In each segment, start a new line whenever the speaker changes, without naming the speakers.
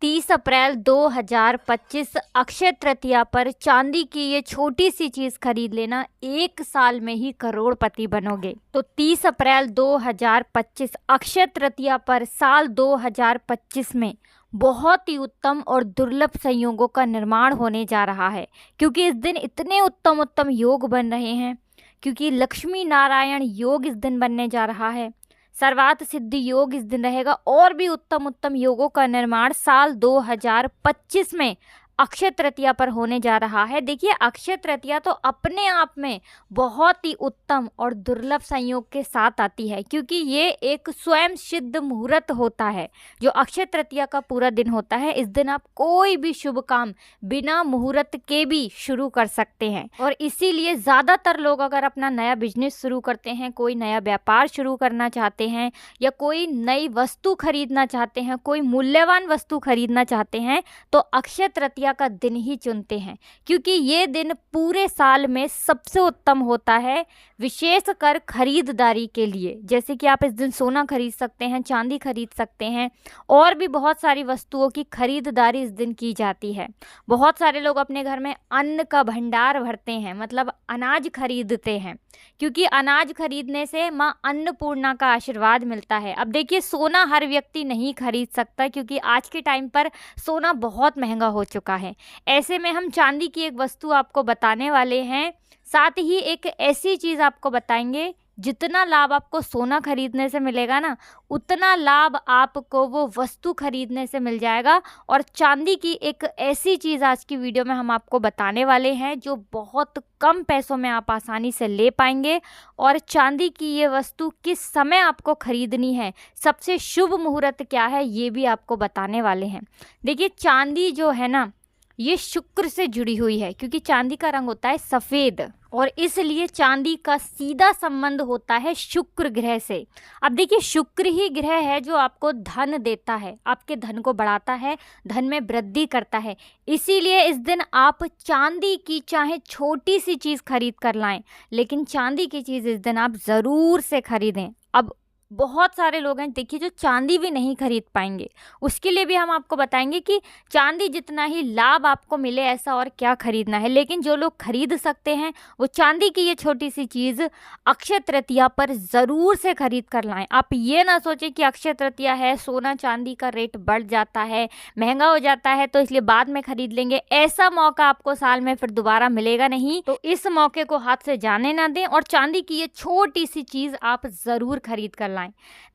30 अप्रैल 2025 अक्षय तृतीया पर चांदी की ये छोटी सी चीज खरीद लेना, 1 साल में ही करोड़पति बनोगे। तो 30 अप्रैल 2025 अक्षय तृतीया पर साल 2025 में बहुत ही उत्तम और दुर्लभ संयोगों का निर्माण होने जा रहा है, क्योंकि इस दिन इतने उत्तम उत्तम योग बन रहे हैं, क्योंकि लक्ष्मी नारायण योग इस दिन बनने जा रहा है, सर्वार्थ सिद्धि योग इस दिन रहेगा, और भी उत्तम उत्तम योगों का निर्माण साल 2025 में अक्षय तृतीया पर होने जा रहा है। देखिए, अक्षय तृतीया तो अपने आप में बहुत ही उत्तम और दुर्लभ संयोग के साथ आती है, क्योंकि ये एक स्वयं सिद्ध मुहूर्त होता है जो अक्षय तृतीया का पूरा दिन होता है। इस दिन आप कोई भी शुभ काम बिना मुहूर्त के भी शुरू कर सकते हैं, और इसीलिए ज़्यादातर लोग अगर अपना नया बिजनेस शुरू करते हैं, कोई नया व्यापार शुरू करना चाहते हैं, या कोई नई वस्तु खरीदना चाहते हैं, कोई मूल्यवान वस्तु खरीदना चाहते हैं, तो अक्षय तृतीया का दिन ही चुनते हैं, क्योंकि ये दिन पूरे साल में सबसे उत्तम होता है, विशेषकर खरीदारी के लिए। जैसे कि आप इस दिन सोना खरीद सकते हैं, चांदी खरीद सकते हैं, और भी बहुत सारी वस्तुओं की खरीदारी इस दिन की जाती है। बहुत सारे लोग अपने घर में अन्न का भंडार भरते हैं, मतलब अनाज खरीदते हैं, क्योंकि अनाज खरीदने से माँ अन्नपूर्णा का आशीर्वाद मिलता है। अब देखिए, सोना हर व्यक्ति नहीं खरीद सकता, क्योंकि आज के टाइम पर सोना बहुत महंगा हो चुका है। ऐसे में हम चांदी की एक वस्तु आपको बताने वाले हैं, साथ ही एक ऐसी चीज़ आपको बताएंगे, जितना लाभ आपको सोना खरीदने से मिलेगा ना, उतना लाभ आपको वो वस्तु खरीदने से मिल जाएगा। और चांदी की एक ऐसी चीज़ आज की वीडियो में हम आपको बताने वाले हैं जो बहुत कम पैसों में आप आसानी से ले पाएंगे। और चांदी की ये वस्तु किस समय आपको खरीदनी है, सबसे शुभ मुहूर्त क्या है, ये भी आपको बताने वाले हैं। देखिए, चांदी जो है ना, ये शुक्र से जुड़ी हुई है, क्योंकि चांदी का रंग होता है सफ़ेद, और इसलिए चांदी का सीधा संबंध होता है शुक्र ग्रह से। अब देखिए, शुक्र ही ग्रह है जो आपको धन देता है, आपके धन को बढ़ाता है, धन में वृद्धि करता है। इसीलिए इस दिन आप चांदी की चाहे छोटी सी चीज़ खरीद कर लाएं, लेकिन चांदी की चीज़ इस दिन आप ज़रूर से खरीदें। अब बहुत सारे लोग हैं, देखिए, जो चांदी भी नहीं खरीद पाएंगे, उसके लिए भी हम आपको बताएंगे कि चांदी जितना ही लाभ आपको मिले ऐसा और क्या खरीदना है। लेकिन जो लोग खरीद सकते हैं, वो चांदी की ये छोटी सी चीज़ अक्षय तृतीया पर ज़रूर से खरीद कर लाएं। आप ये ना सोचें कि अक्षय तृतीया है, सोना चांदी का रेट बढ़ जाता है, महंगा हो जाता है, तो इसलिए बाद में खरीद लेंगे। ऐसा मौका आपको साल में फिर दोबारा मिलेगा नहीं, तो इस मौके को हाथ से जाने ना दें, और चांदी की ये छोटी सी चीज़ आप ज़रूर खरीद कर लाएं।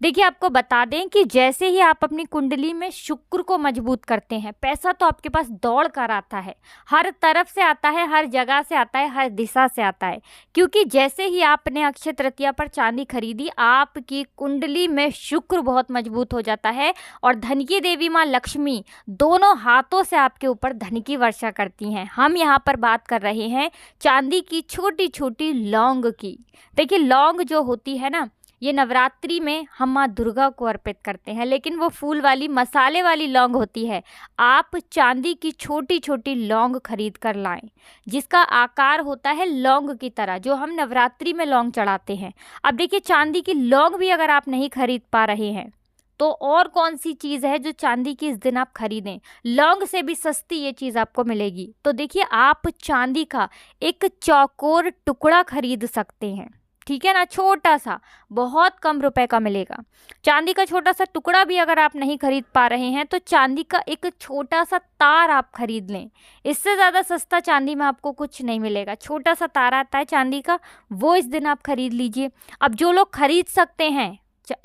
देखिए, आपको बता दें कि जैसे ही आप अपनी कुंडली में शुक्र को मजबूत करते हैं, पैसा तो आपके पास दौड़ कर आता है, हर तरफ से आता है, हर जगह से आता है, हर दिशा से आता है। क्योंकि जैसे ही आपने अक्षय तृतीया पर चांदी खरीदी, आपकी कुंडली में शुक्र बहुत मजबूत हो जाता है, और धन की देवी माँ लक्ष्मी दोनों हाथों से आपके ऊपर धन की वर्षा करती हैं। हम यहाँ पर बात कर रहे हैं चांदी की छोटी छोटी लौंग की। देखिए, लौंग जो होती है ना, ये नवरात्रि में हम माँ दुर्गा को अर्पित करते हैं, लेकिन वो फूल वाली मसाले वाली लौंग होती है। आप चांदी की छोटी छोटी लौंग खरीद कर लाएं, जिसका आकार होता है लौंग की तरह, जो हम नवरात्रि में लौंग चढ़ाते हैं। अब देखिए, चांदी की लौंग भी अगर आप नहीं खरीद पा रहे हैं, तो और कौन सी चीज़ है जो चांदी की इस दिन आप खरीदें, लौंग से भी सस्ती ये चीज़ आपको मिलेगी। तो देखिए, आप चांदी का एक चौकोर टुकड़ा खरीद सकते हैं, ठीक है ना, छोटा सा, बहुत कम रुपए का मिलेगा। चांदी का छोटा सा टुकड़ा भी अगर आप नहीं खरीद पा रहे हैं, तो चांदी का एक छोटा सा तार आप खरीद लें। इससे ज़्यादा सस्ता चांदी में आपको कुछ नहीं मिलेगा। छोटा सा तार आता है चांदी का, वो इस दिन आप खरीद लीजिए। अब जो लोग खरीद सकते हैं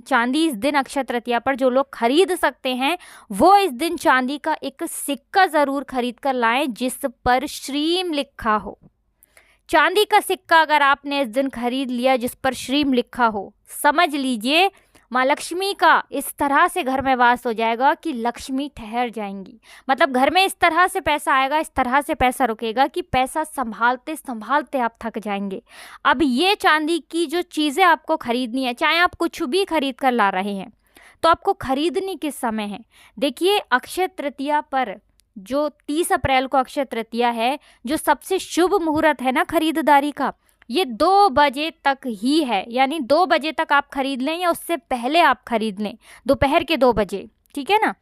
चांदी इस दिन अक्षय तृतीया पर, जो लोग खरीद सकते हैं, वो इस दिन चांदी का एक सिक्का ज़रूर खरीद कर लाएं, जिस पर श्रीम लिखा हो। चांदी का सिक्का अगर आपने इस दिन खरीद लिया जिस पर श्रीम लिखा हो, समझ लीजिए माँ लक्ष्मी का इस तरह से घर में वास हो जाएगा कि लक्ष्मी ठहर जाएंगी। मतलब घर में इस तरह से पैसा आएगा, इस तरह से पैसा रुकेगा कि पैसा संभालते संभालते आप थक जाएंगे। अब ये चांदी की जो चीज़ें आपको खरीदनी है, चाहे आप कुछ भी खरीद कर ला रहे हैं, तो आपको खरीदनी किस समय है। देखिए, अक्षय तृतीया पर, जो 30 अप्रैल को अक्षय तृतीया है, जो सबसे शुभ मुहूर्त है ना खरीदारी का, ये 2 बजे तक ही है। यानी 2 बजे तक आप खरीद लें, या उससे पहले आप खरीद लें, दोपहर के 2 बजे, ठीक है ना।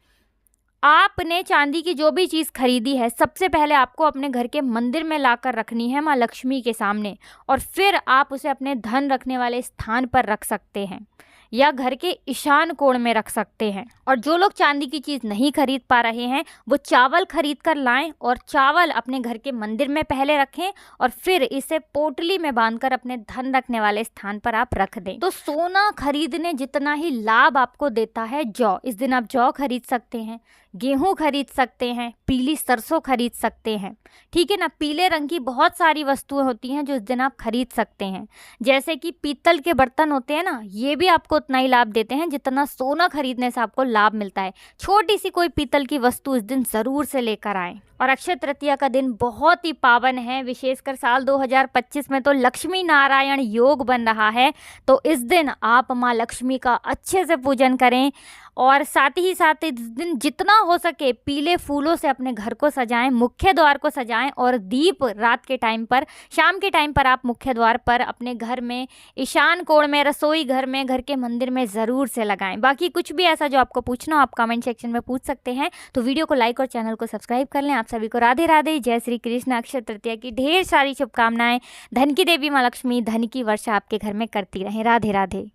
आपने चांदी की जो भी चीज़ खरीदी है, सबसे पहले आपको अपने घर के मंदिर में लाकर रखनी है माँ लक्ष्मी के सामने, और फिर आप उसे अपने धन रखने वाले स्थान पर रख सकते हैं या घर के ईशान कोण में रख सकते हैं। और जो लोग चांदी की चीज़ नहीं खरीद पा रहे हैं, वो चावल खरीद कर लाएं और चावल अपने घर के मंदिर में पहले रखें और फिर इसे पोटली में बांधकर अपने धन रखने वाले स्थान पर आप रख दें। तो सोना खरीदने जितना ही लाभ आपको देता है जौ, इस दिन आप जौ खरीद सकते हैं, गेहूं खरीद सकते हैं, पीली सरसों खरीद सकते हैं, ठीक है ना। पीले रंग की बहुत सारी वस्तुएं होती हैं जो इस दिन आप खरीद सकते हैं, जैसे कि पीतल के बर्तन होते हैं ना, ये भी आपको उतना ही लाभ देते हैं जितना सोना खरीदने से आपको लाभ मिलता है। छोटी सी कोई पीतल की वस्तु इस दिन ज़रूर से लेकर आएं। और अक्षय तृतीया का दिन बहुत ही पावन है, विशेषकर साल 2025 में तो लक्ष्मी नारायण योग बन रहा है। तो इस दिन आप माँ लक्ष्मी का अच्छे से पूजन करें और साथ ही साथ इस दिन जितना हो सके पीले फूलों से अपने घर को सजाएं, मुख्य द्वार को सजाएं, और दीप रात के टाइम पर, शाम के टाइम पर आप मुख्य द्वार पर, अपने घर में, ईशान कोण में, रसोई घर में, घर के मंदिर में ज़रूर से लगाएं। बाकी कुछ भी ऐसा जो आपको पूछना हो आप कमेंट सेक्शन में पूछ सकते हैं। तो वीडियो को लाइक और चैनल को सब्सक्राइब कर लें। आप सभी को राधे राधे, जय श्री कृष्ण। अक्षय तृतीया की ढेर सारी शुभकामनाएं। धन की देवी माँ लक्ष्मी धन की वर्षा आपके घर में करती रहें। राधे राधे।